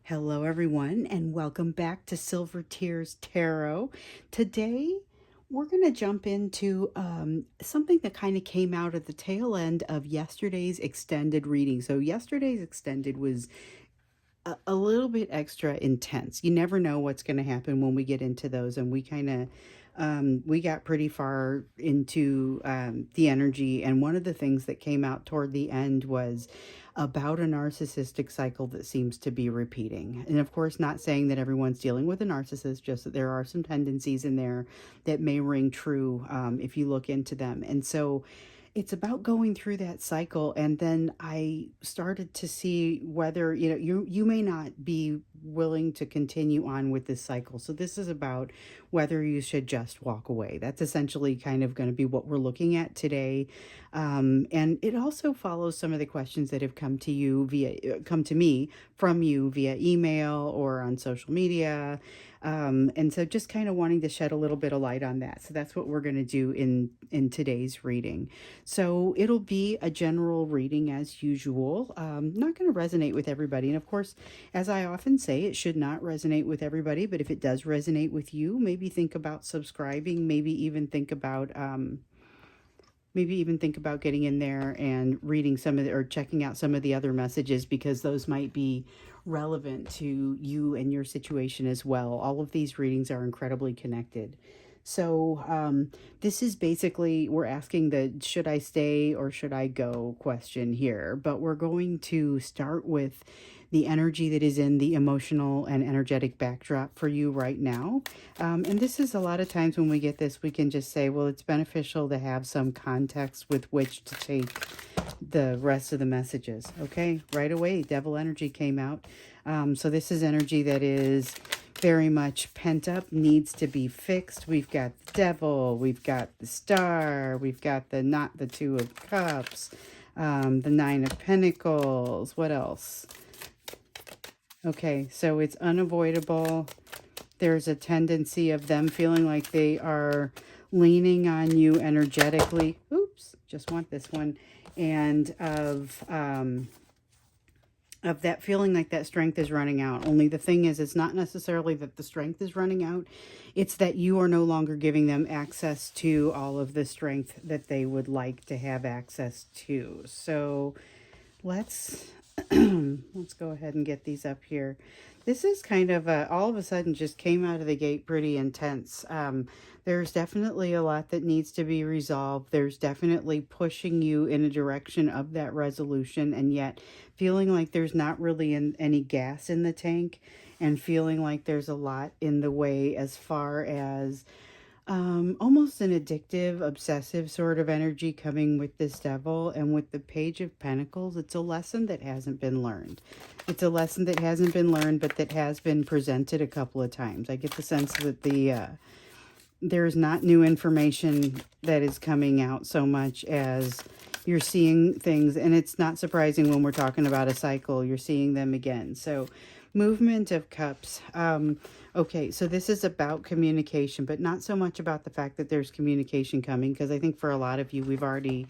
Hello, everyone, and welcome back to Silver Tears Tarot. Today, we're going to jump into something that kind of came out at the tail end of yesterday's extended reading. So, yesterday's extended was a little bit extra intense. You never know what's going to happen when we get into those, and we got pretty far into the energy. And one of the things that came out toward the end was about a narcissistic cycle that seems to be repeating. And of course, not saying that everyone's dealing with a narcissist, just that there are some tendencies in there that may ring true if you look into them. And so it's about going through that cycle. And then I started to see whether you may not be willing to continue on with this cycle. So this is about whether you should just walk away. That's essentially kind of going to be what we're looking at today. And it also follows some of the questions that have come to me from you via email or on social media. And so just kind of wanting to shed a little bit of light on that. So that's what we're going to do in today's reading. So it'll be a general reading as usual. Not going to resonate with everybody. And of course, as I often say, it should not resonate with everybody. But if it does resonate with you, maybe think about subscribing. Maybe even think about getting in there and reading some of the, or checking out some of the other messages, because those might be relevant to you and your situation as well. All of these readings are incredibly connected. So this is basically, we're asking the should I stay or should I go question here, but we're going to start with the energy that is in the emotional and energetic backdrop for you right now. And this is a lot of times when we get this, we can just say, well, it's beneficial to have some context with which to take the rest of the messages. Okay, right away, devil energy came out. So this is energy that is very much pent up, needs to be fixed. We've got the devil, we've got the star, we've got the two of cups, the nine of pentacles. What else? Okay, so it's unavoidable. There's a tendency of them feeling like they are leaning on you energetically. Oops, just want this one. And of that feeling like that strength is running out. Only the thing is, it's not necessarily that the strength is running out. It's that you are no longer giving them access to all of the strength that they would like to have access to. So let's let's go ahead and get these up here. This is kind of all of a sudden just came out of the gate pretty intense. There's definitely a lot that needs to be resolved. There's definitely pushing you in a direction of that resolution, and yet feeling like there's not really any gas in the tank, and feeling like there's a lot in the way as far as almost an addictive, obsessive sort of energy coming with this devil. And with the Page of Pentacles, it's a lesson that hasn't been learned. It's a lesson that hasn't been learned, but that has been presented a couple of times. I get the sense that there's not new information that is coming out so much as you're seeing things. And it's not surprising when we're talking about a cycle, you're seeing them again. So movement of cups. Okay, so this is about communication, but not so much about the fact that there's communication coming, because I think for a lot of you, we've already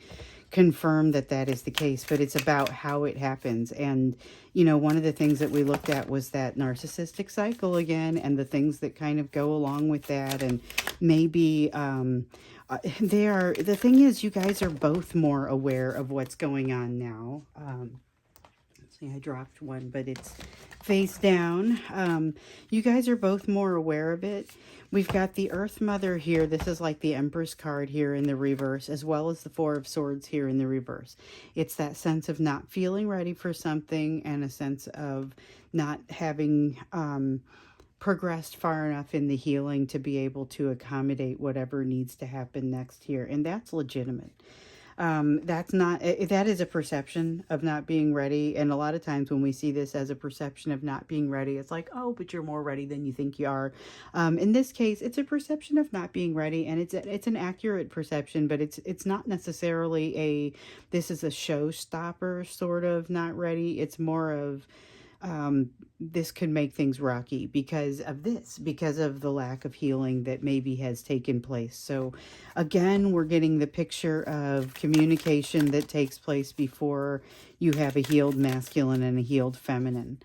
confirmed that that is the case, but it's about how it happens. And, one of the things that we looked at was that narcissistic cycle again, and the things that kind of go along with that. And maybe the thing is, you guys are both more aware of what's going on now. See, I dropped one, but it's face down. You guys are both more aware of it. We've got the Earth Mother here. This is like the Empress card here in the reverse, as well as the Four of Swords here in the reverse. It's that sense of not feeling ready for something, and a sense of not having progressed far enough in the healing to be able to accommodate whatever needs to happen next here. And that's legitimate. That is a perception of not being ready. And a lot of times when we see this as a perception of not being ready, it's like, oh, but you're more ready than you think you are. In this case, it's a perception of not being ready, and it's an accurate perception, but it's not necessarily this is a showstopper sort of not ready. It's more of, this could make things rocky because of the lack of healing that maybe has taken place. So again, we're getting the picture of communication that takes place before you have a healed masculine and a healed feminine.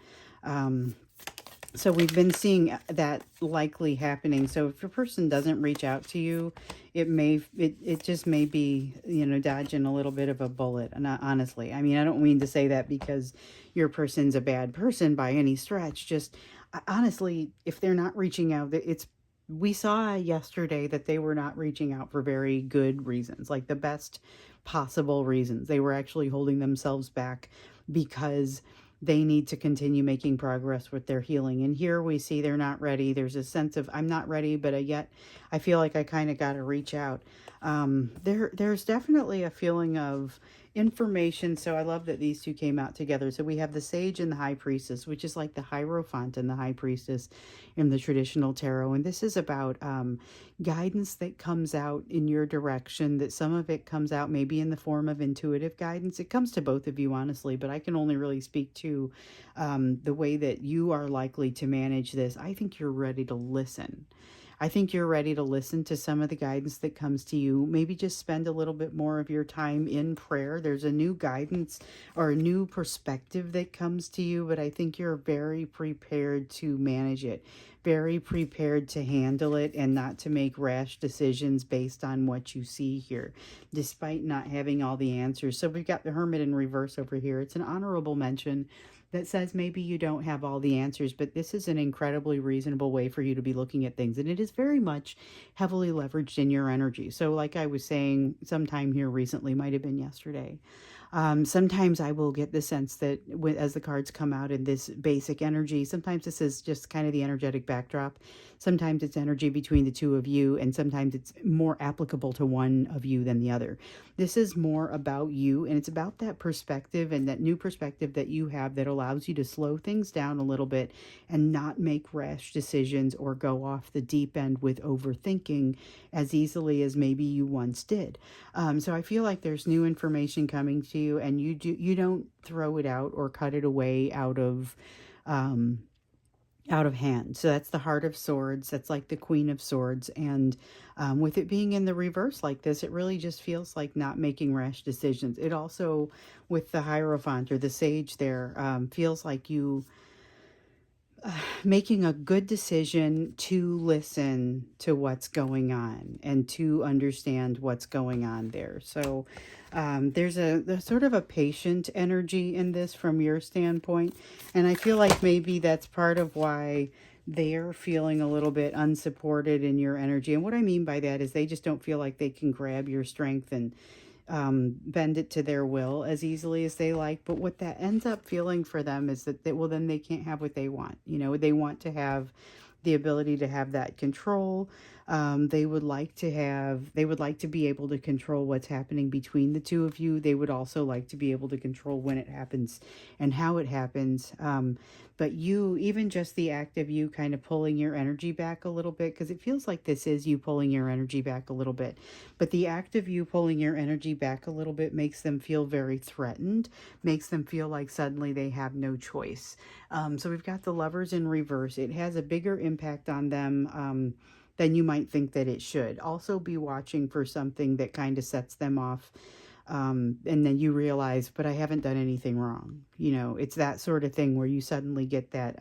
So we've been seeing that likely happening. So if a person doesn't reach out to you, it just may be, dodging a little bit of a bullet. And honestly, I mean, I don't mean to say that because your person's a bad person by any stretch. Just honestly, if they're not reaching out, we saw yesterday that they were not reaching out for very good reasons, like the best possible reasons. They were actually holding themselves back because they need to continue making progress with their healing. And here we see they're not ready. There's a sense of, I'm not ready, but yet I feel like I kind of got to reach out. There's definitely a feeling of information. So I love that these two came out together. So we have the Sage and the High Priestess, which is like the Hierophant and the High Priestess in the traditional tarot. And this is about guidance that comes out in your direction, that some of it comes out maybe in the form of intuitive guidance. It comes to both of you, honestly, but I can only really speak to the way that you are likely to manage this. I think you're ready to listen. I think you're ready to listen to some of the guidance that comes to you. Maybe just spend a little bit more of your time in prayer. There's a new guidance or a new perspective that comes to you, but I think you're very prepared to manage it, very prepared to handle it, and not to make rash decisions based on what you see here, despite not having all the answers. So we've got the Hermit in reverse over here. It's an honorable mention that says maybe you don't have all the answers, but this is an incredibly reasonable way for you to be looking at things. And it is very much heavily leveraged in your energy. So like I was saying sometime here recently, might have been yesterday, sometimes I will get the sense that as the cards come out in this basic energy, sometimes this is just kind of the energetic backdrop. Sometimes it's energy between the two of you, and sometimes it's more applicable to one of you than the other. This is more about you, and it's about that perspective and that new perspective that you have that allows you to slow things down a little bit and not make rash decisions or go off the deep end with overthinking as easily as maybe you once did. So I feel like there's new information coming to you, and you don't throw it out or cut it away out of hand. So that's the Heart of Swords. That's like the Queen of Swords. And with it being in the reverse like this, it really just feels like not making rash decisions. It also, with the Hierophant or the Sage there, feels like you making a good decision to listen to what's going on and to understand what's going on there. So there's a sort of a patient energy in this from your standpoint. And I feel like maybe that's part of why they're feeling a little bit unsupported in your energy. And what I mean by that is they just don't feel like they can grab your strength and bend it to their will as easily as they like. But what that ends up feeling for them is that then they can't have what they want. They want to have the ability to have that control. They would like to be able to control what's happening between the two of you. They would also like to be able to control when it happens and how it happens. But you, even just the act of you kind of pulling your energy back a little bit, because it feels like this is you pulling your energy back a little bit, but the act of you pulling your energy back a little bit makes them feel very threatened, makes them feel like suddenly they have no choice. So we've got the Lovers in reverse. It has a bigger impact on them than you might think that it should. Also be watching for something that kind of sets them off. And then you realize, but I haven't done anything wrong. It's that sort of thing where you suddenly get that,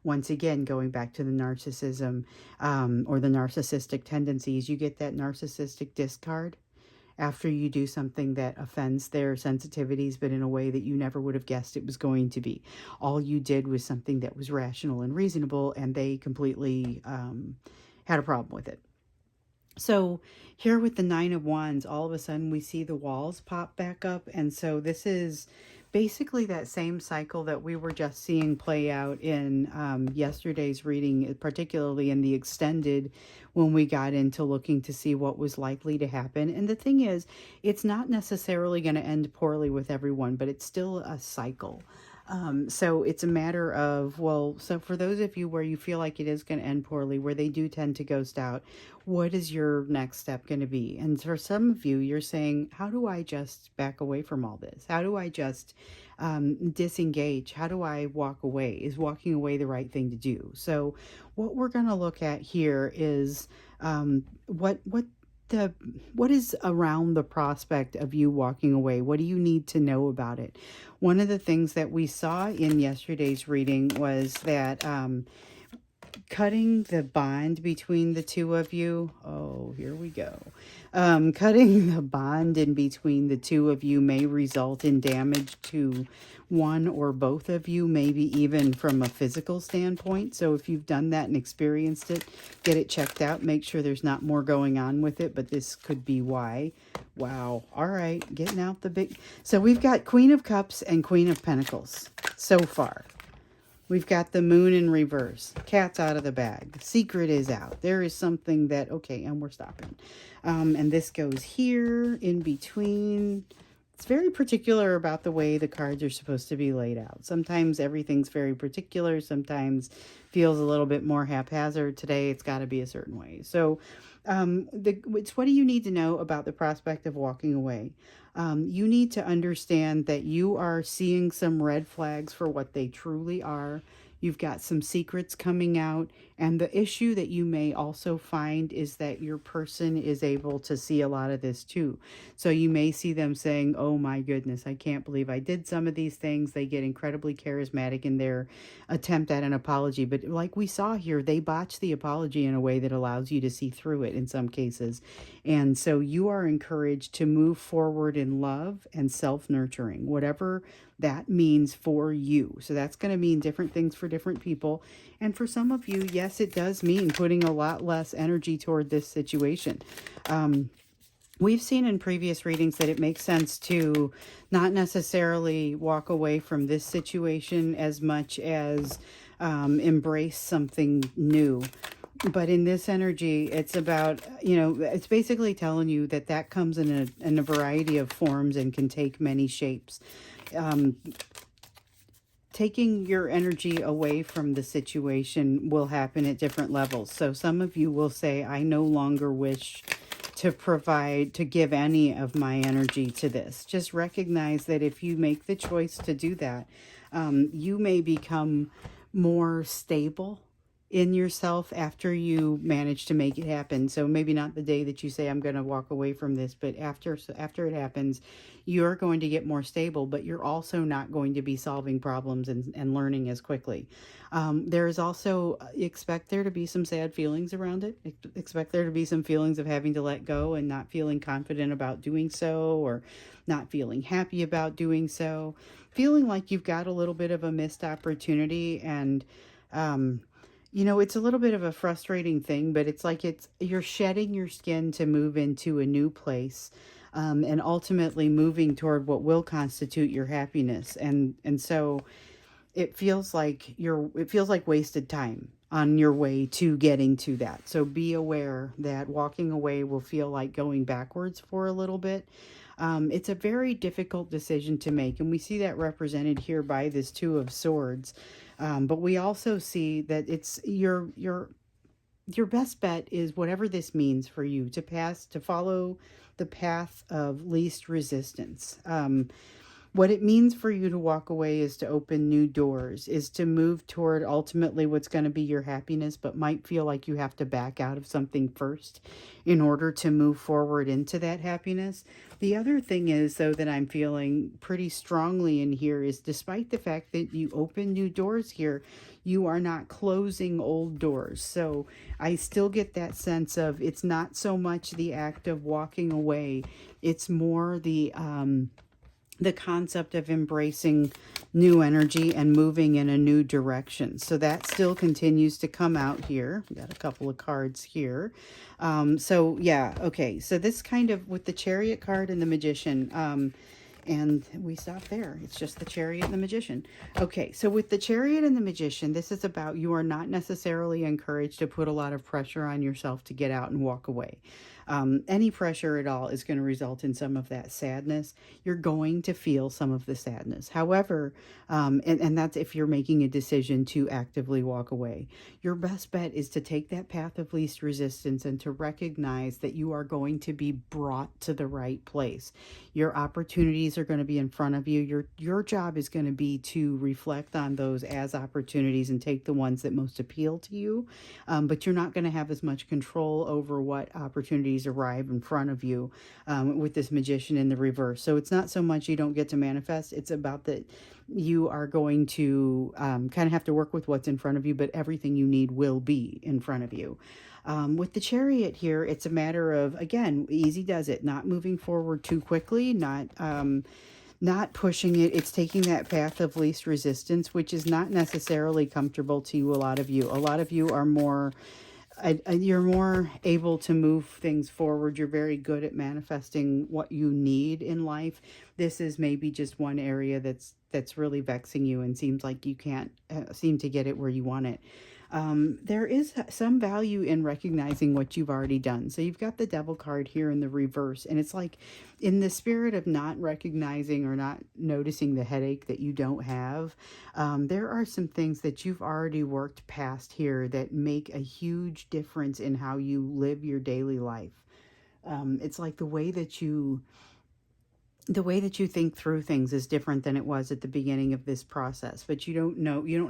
once again, going back to the narcissism or the narcissistic tendencies, you get that narcissistic discard after you do something that offends their sensitivities, but in a way that you never would have guessed it was going to be. All you did was something that was rational and reasonable, and they completely had a problem with it. So here with the Nine of Wands, all of a sudden we see the walls pop back up. And so this is basically that same cycle that we were just seeing play out in yesterday's reading, particularly in the extended, when we got into looking to see what was likely to happen. And the thing is, it's not necessarily going to end poorly with everyone, but it's still a cycle. So it's a matter of, so for those of you where you feel like it is going to end poorly, where they do tend to ghost out, what is your next step going to be? And for some of you, you're saying, how do I just back away from all this? How do I just disengage? How do I walk away? Is walking away the right thing to do? So what we're going to look at here is what what is around the prospect of you walking away? What do you need to know about it? One of the things that we saw in yesterday's reading was that cutting the bond between the two of you. Oh, here we go. Cutting the bond in between the two of you may result in damage to one or both of you, maybe even from a physical standpoint. So if you've done that and experienced it, get it checked out. Make sure there's not more going on with it, but this could be why. Wow. All right. Getting out the big. So we've got Queen of Cups and Queen of Pentacles so far. We've got the Moon in reverse. Cat's out of the bag. Secret is out. There is something that, okay, and we're stopping. And this goes here in between. It's very particular about the way the cards are supposed to be laid out. Sometimes everything's very particular. Sometimes feels a little bit more haphazard. Today, it's got to be a certain way. So it's what do you need to know about the prospect of walking away? You need to understand that you are seeing some red flags for what they truly are. You've got some secrets coming out. And the issue that you may also find is that your person is able to see a lot of this too. So you may see them saying, oh my goodness, I can't believe I did some of these things. They get incredibly charismatic in their attempt at an apology. But like we saw here, they botch the apology in a way that allows you to see through it in some cases. And so you are encouraged to move forward in love and self-nurturing, whatever that means for you. So that's going to mean different things for different people. And for some of you, yes, it does mean putting a lot less energy toward this situation. We've seen in previous readings that it makes sense to not necessarily walk away from this situation as much as embrace something new. But in this energy, it's about, it's basically telling you that that comes in a variety of forms and can take many shapes. Taking your energy away from the situation will happen at different levels. So some of you will say, I no longer wish to give any of my energy to this. Just recognize that if you make the choice to do that, you may become more stable in yourself after you manage to make it happen. So maybe not the day that you say, I'm going to walk away from this, but after it happens, you're going to get more stable, but you're also not going to be solving problems and learning as quickly. There is also, expect there to be some sad feelings around it. Expect there to be some feelings of having to let go and not feeling confident about doing so, or not feeling happy about doing so, feeling like you've got a little bit of a missed opportunity. And, it's a little bit of a frustrating thing, but it's like you're shedding your skin to move into a new place, and ultimately moving toward what will constitute your happiness. And so it feels like wasted time on your way to getting to that. So be aware that walking away will feel like going backwards for a little bit. It's a very difficult decision to make, and we see that represented here by this Two of Swords. But we also see that it's your best bet is whatever this means for you to follow the path of least resistance. What it means for you to walk away is to open new doors, is to move toward ultimately what's going to be your happiness, but might feel like you have to back out of something first in order to move forward into that happiness. The other thing is, though, that I'm feeling pretty strongly in here is, despite the fact that you open new doors here, you are not closing old doors. So I still get that sense of it's not so much the act of walking away, it's more the concept of embracing new energy and moving in a new direction. So that still continues to come out here. We got a couple of cards here. So yeah, okay. So this kind of, with the Chariot card and the Magician, and we stop there. It's just the Chariot and the Magician. Okay, so with the Chariot and the Magician, this is about, you are not necessarily encouraged to put a lot of pressure on yourself to get out and walk away. Any pressure at all is going to result in some of that sadness. You're going to feel some of the sadness. However, and that's if you're making a decision to actively walk away. Your best bet is to take that path of least resistance and to recognize that you are going to be brought to the right place. Your opportunities are going to be in front of you. Your job is going to be to reflect on those as opportunities and take the ones that most appeal to you. But you're not going to have as much control over what opportunities energies arrive in front of you with this Magician in the reverse. So it's not so much you don't get to manifest, it's about that you are going to kind of have to work with what's in front of you, but everything you need will be in front of you. With the Chariot here, it's a matter of, again, easy does it, not moving forward too quickly, not pushing it. It's taking that path of least resistance, which is not necessarily comfortable to a lot of you. A lot of you are more, you're more able to move things forward. You're very good at manifesting what you need in life. This is maybe just one area that's really vexing you and seems like you can't seem to get it where you want it. There is some value in recognizing what you've already done. So you've got the Devil card here in the reverse, and it's like in the spirit of not recognizing or not noticing the headache that you don't have, there are some things that you've already worked past here that make a huge difference in how you live your daily life. It's like the way that you think through things is different than it was at the beginning of this process, but you don't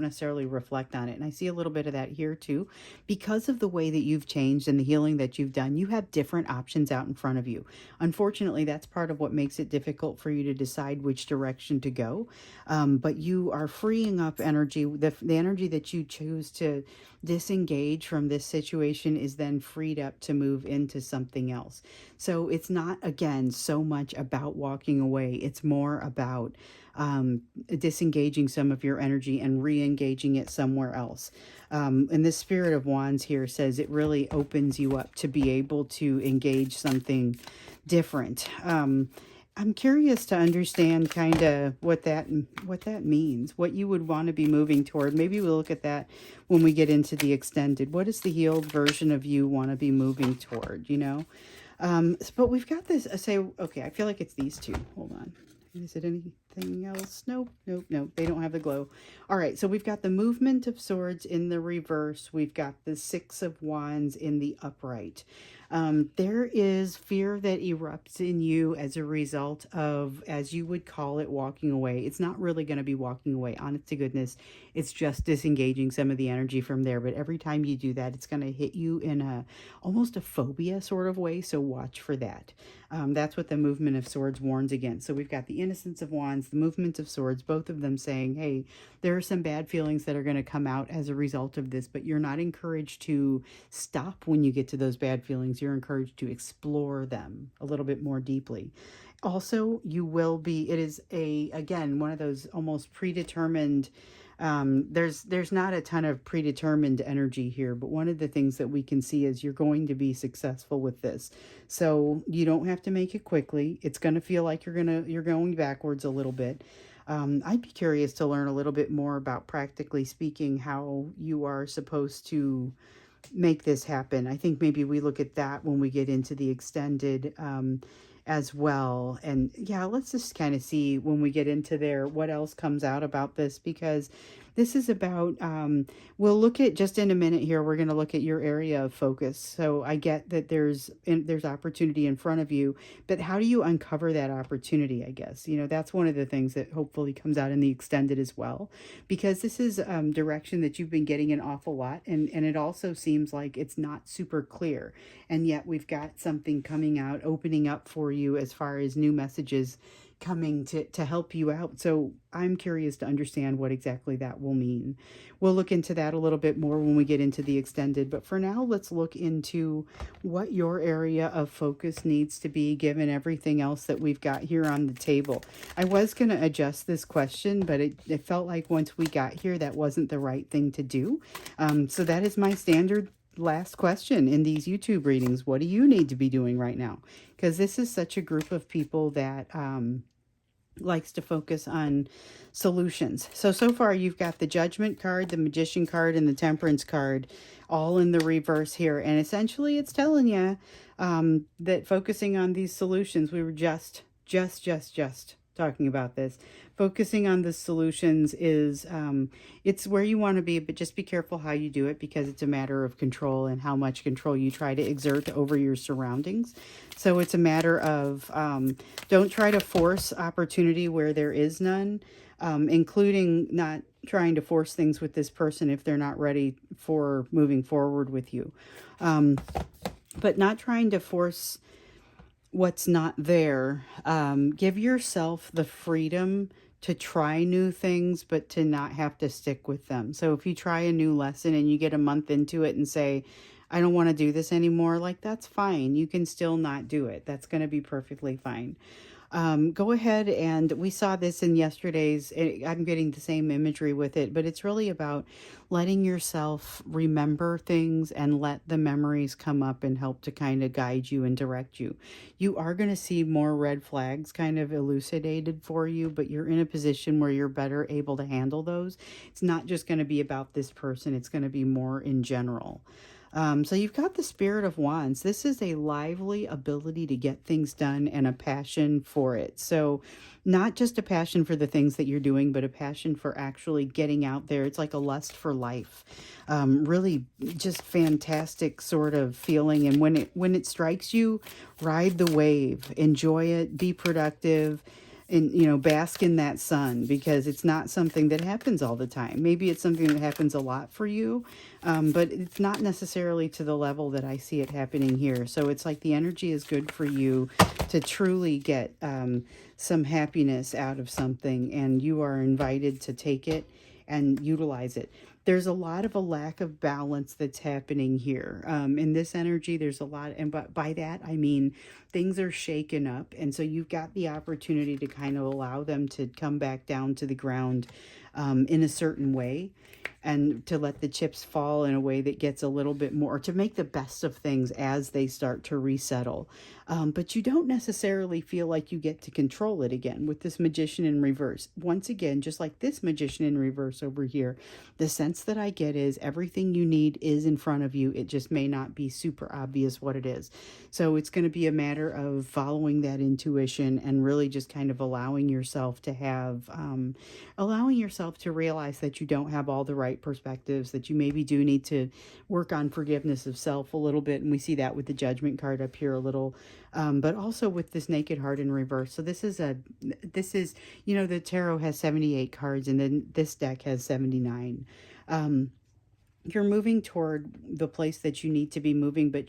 necessarily reflect on it. And I see a little bit of that here too. Because of the way that you've changed and the healing that you've done, you have different options out in front of you. Unfortunately, that's part of what makes it difficult for you to decide which direction to go. But you are freeing up energy. The energy that you choose to disengage from this situation is then freed up to move into something else. So it's not, again, so much about walking away. It's more about disengaging some of your energy and re-engaging it somewhere else. And the Spirit of Wands here says it really opens you up to be able to engage something different. I'm curious to understand kind of what that means, what you would want to be moving toward. Maybe we'll look at that when we get into the extended. What does the healed version of you want to be moving toward, you know? But we've got this, okay, I feel like it's these two. Hold on. Is it anything else? Nope. They don't have the glow. All right, so we've got the Movement of Swords in the reverse. We've got the Six of Wands in the upright. There is fear that erupts in you as a result of, as you would call it, walking away. It's not really going to be walking away, honest to goodness. It's just disengaging some of the energy from there. But every time you do that, it's going to hit you in almost a phobia sort of way. So watch for that. That's what the Movement of Swords warns against. So we've got the Innocence of Wands, the Movement of Swords, both of them saying, hey, there are some bad feelings that are going to come out as a result of this, but you're not encouraged to stop when you get to those bad feelings. You're encouraged to explore them a little bit more deeply. Also, you will be, it is again, one of those almost predetermined, there's not a ton of predetermined energy here, but one of the things that we can see is you're going to be successful with this. So you don't have to make it quickly. It's going to feel like you're going backwards a little bit. I'd be curious to learn a little bit more about, practically speaking, how you are supposed to make this happen. I think maybe we look at that when we get into the extended as well. And yeah, let's just kind of see when we get into there what else comes out about this, because this is about, we'll look at, just in a minute here, we're going to look at your area of focus. So I get that there's opportunity in front of you, but how do you uncover that opportunity, I guess? You know, that's one of the things that hopefully comes out in the extended as well, because this is direction that you've been getting an awful lot, and it also seems like it's not super clear, and yet we've got something coming out, opening up for you as far as new messages coming to help you out. So I'm curious to understand what exactly that will mean. We'll look into that a little bit more when we get into the extended, but for now, let's look into what your area of focus needs to be given everything else that we've got here on the table. I was going to adjust this question, but it felt like once we got here, that wasn't the right thing to do. So that is my standard last question in these YouTube readings. What do you need to be doing right now? Because this is such a group of people that likes to focus on solutions. So far you've got the Judgment card, the Magician card, and the Temperance card all in the reverse here. And essentially it's telling you that focusing on these solutions, we were just talking about this. Focusing on the solutions is, it's where you want to be, but just be careful how you do it, because it's a matter of control and how much control you try to exert over your surroundings. So it's a matter of, don't try to force opportunity where there is none, including not trying to force things with this person if they're not ready for moving forward with you. but not trying to force what's not there. Give yourself the freedom to try new things, but to not have to stick with them. So if you try a new lesson and you get a month into it and say, I don't want to do this anymore, like that's fine. You can still not do it. That's going to be perfectly fine. Go ahead, and we saw this in yesterday's. I'm getting the same imagery with it, but it's really about letting yourself remember things and let the memories come up and help to kind of guide you and direct you. You are going to see more red flags kind of elucidated for you, but you're in a position where you're better able to handle those. It's not just going to be about this person, it's going to be more in general. So you've got the Spirit of Wands. This is a lively ability to get things done and a passion for it. So not just a passion for the things that you're doing, but a passion for actually getting out there. It's like a lust for life. Really just fantastic sort of feeling. And when it strikes you, ride the wave, enjoy it, be productive, and bask in that sun, because it's not something that happens all the time. Maybe it's something that happens a lot for you, but it's not necessarily to the level that I see it happening here. So it's like the energy is good for you to truly get some happiness out of something, and you are invited to take it and utilize it. There's a lot of a lack of balance that's happening here. In this energy, there's a lot, and but by that I mean things are shaken up, and so you've got the opportunity to kind of allow them to come back down to the ground in a certain way, and to let the chips fall in a way that gets a little bit more, to make the best of things as they start to resettle. But you don't necessarily feel like you get to control it again with this Magician in reverse. Once again, just like this Magician in reverse over here, the sense that I get is everything you need is in front of you. It just may not be super obvious what it is. So it's going to be a matter of following that intuition and really just kind of allowing yourself to have, allowing yourself to realize that you don't have all the right perspectives, that you maybe do need to work on forgiveness of self a little bit. And we see that with the Judgment card up here a little, but also with this Naked Heart in reverse. So this is, the tarot has 78 cards, and then this deck has 79. You're moving toward the place that you need to be moving, but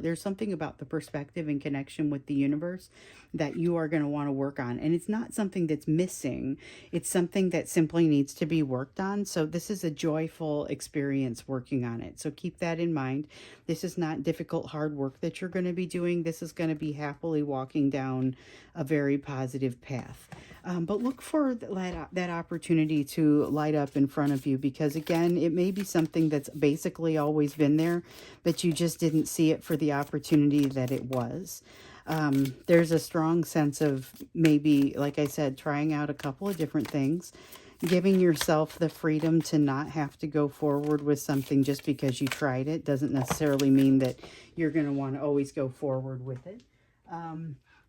there's something about the perspective and connection with the universe that you are going to want to work on. And it's not something that's missing. It's something that simply needs to be worked on. So this is a joyful experience working on it. So keep that in mind. This is not difficult, hard work that you're going to be doing. This is going to be happily walking down a very positive path. But look for that opportunity to light up in front of you, because again, it may be something that's basically always been there, but you just didn't see it for the opportunity that it was. There's a strong sense of maybe, like I said, trying out a couple of different things, giving yourself the freedom to not have to go forward with something just because you tried it. Doesn't necessarily mean that you're going to want to always go forward with it.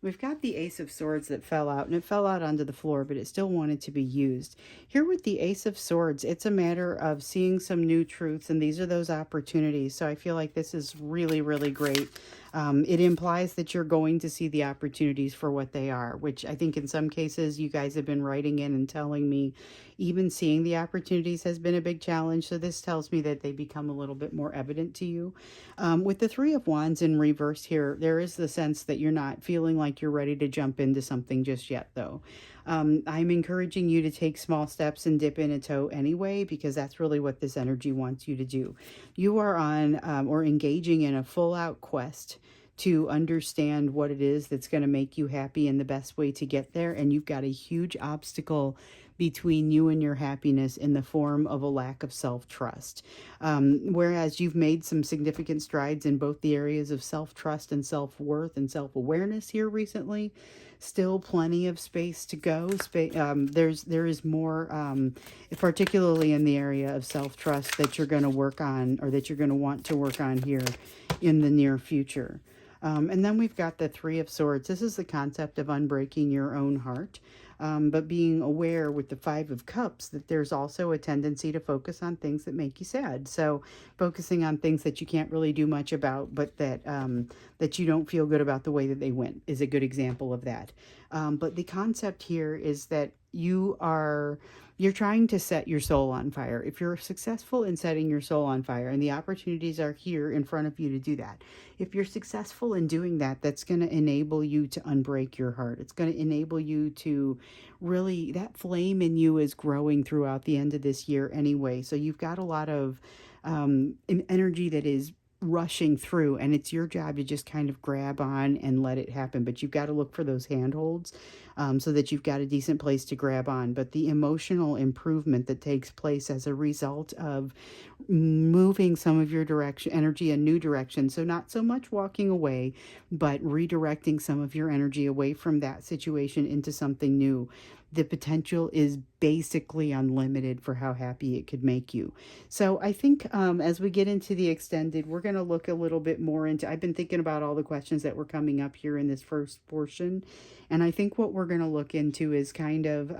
We've got the Ace of Swords that fell out, and it fell out onto the floor, but it still wanted to be used. Here with the Ace of Swords, it's a matter of seeing some new truths, and these are those opportunities. So I feel like this is really, really great. It implies that you're going to see the opportunities for what they are, which I think in some cases you guys have been writing in and telling me even seeing the opportunities has been a big challenge. So this tells me that they become a little bit more evident to you. With the Three of Wands in reverse here, there is the sense that you're not feeling like you're ready to jump into something just yet, though. I'm encouraging you to take small steps and dip in a toe anyway, because that's really what this energy wants you to do. You are on or engaging in a full-out quest to understand what it is that's going to make you happy and the best way to get there. And you've got a huge obstacle between you and your happiness in the form of a lack of self-trust. Whereas you've made some significant strides in both the areas of self-trust and self-worth and self-awareness here recently, still plenty of space to go. There is more, particularly in the area of self-trust, that you're going to work on, or that you're going to want to work on here in the near future. And then we've got the Three of Swords. This is the concept of unbreaking your own heart. But being aware with the Five of Cups that there's also a tendency to focus on things that make you sad. So focusing on things that you can't really do much about, but that you don't feel good about the way that they went is a good example of that. But the concept here is that you're trying to set your soul on fire. If you're successful in setting your soul on fire, and the opportunities are here in front of you to do that, if you're successful in doing that, that's going to enable you to unbreak your heart. It's going to enable you to really, that flame in you is growing throughout the end of this year anyway. So you've got a lot of energy that is rushing through, and it's your job to just kind of grab on and let it happen. But you've got to look for those handholds, so that you've got a decent place to grab on. But the emotional improvement that takes place as a result of moving some of your direction energy a new direction, so not so much walking away, but redirecting some of your energy away from that situation into something new, the potential is basically unlimited for how happy it could make you. So I think, as we get into the extended, we're going to look a little bit more into, I've been thinking about all the questions that were coming up here in this first portion. And I think what we're going to look into is kind of,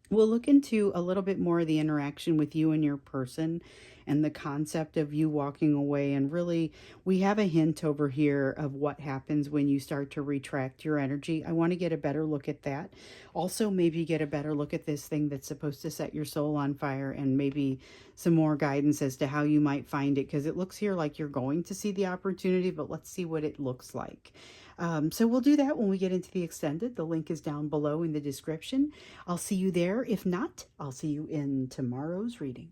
we'll look into a little bit more of the interaction with you and your person, and the concept of you walking away. And really, we have a hint over here of what happens when you start to retract your energy. I want to get a better look at that. Also, maybe get a better look at this thing that's supposed to set your soul on fire, and maybe some more guidance as to how you might find it, because it looks here like you're going to see the opportunity, but let's see what it looks like. So we'll do that when we get into the extended. The link is down below in the description. I'll see you there. If not, I'll see you in tomorrow's reading.